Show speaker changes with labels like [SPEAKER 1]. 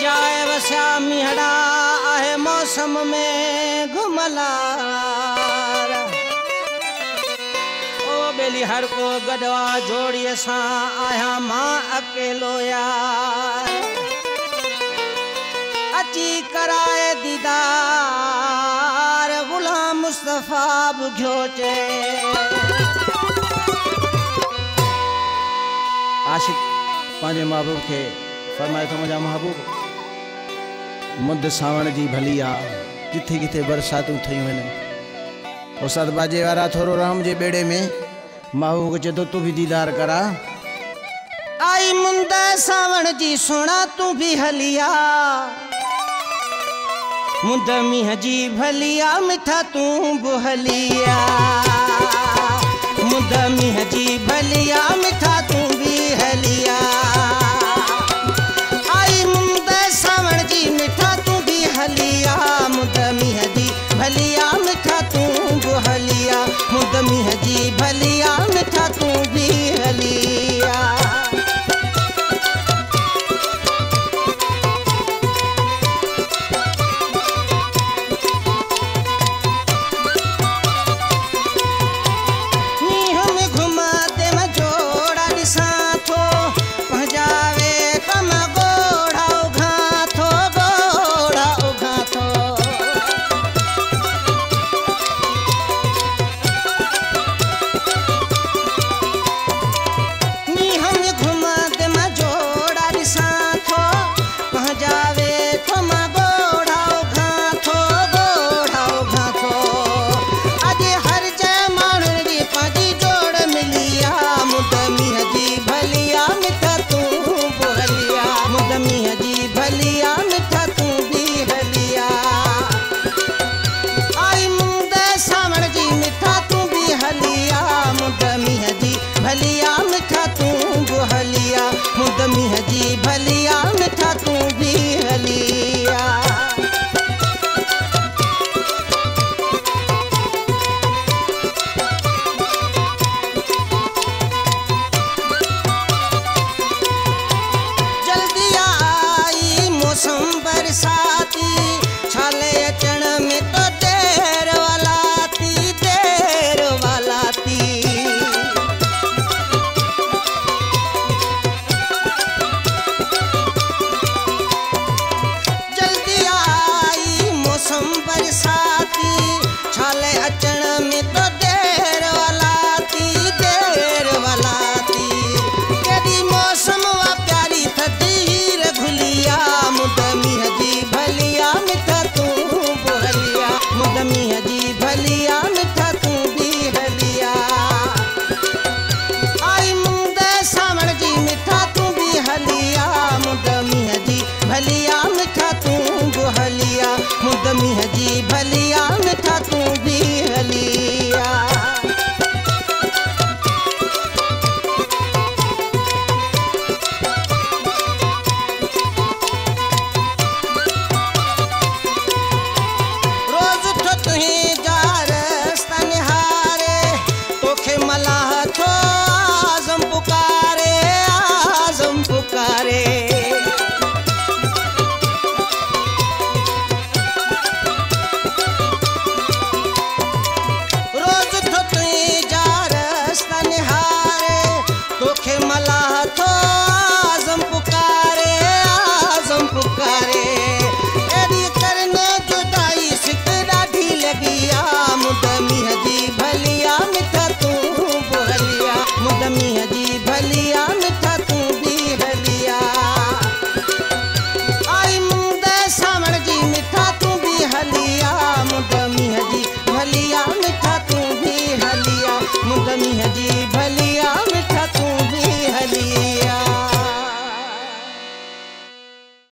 [SPEAKER 1] जाए वस्या मिहड़ा आहे मौसम में घुमलार ओ बेली हर को गडवा जोड़िए सा आया मां अकेलो यार अची कराए दीदार गुलाम मुस्तफा बुघ्यो चे आशिक पांजे महबूब के फरमाए तो मुझा महबूब मुद सावण जी भली आ किथे किथे बरसातूं थयूं आहिनि उस्ताद बाजे वारा थोरो राम जे बेड़े में महबूब चे तो तू भी दीदार करा आई मुंद सावण जी सुना तू भी हलिया मुंद मीह जी भलिया मिठा तू बुहलिया मुंद मीह जी भलिया मिठा तू भी हलिया आई मुंद सावण जी मिठा तू भी हलिया मुंद मीह जी भलिया मिठा तू बुहलिया मुंद मीह जी भलिया मिठा तू भी हलिया भलिया मिठा तू बुहलिया मुंद मीह जी भलिया मिठा तू भी हलिया जल्दी आई मौसम बरसाती छाले अचण में तो देर वाला ती बरसाती छाले अचण में तो देर वाला ती केडी मौसम वा प्यारी थदी हीर भुलिया मुंद मीह जी भलिया मिठा तू बुहलिया मुंद मीह जी भलिया मिठा तू भी हलिया आई मुंद सावण जी मिठा तू भी हलिया मुंद मीह जी भलिया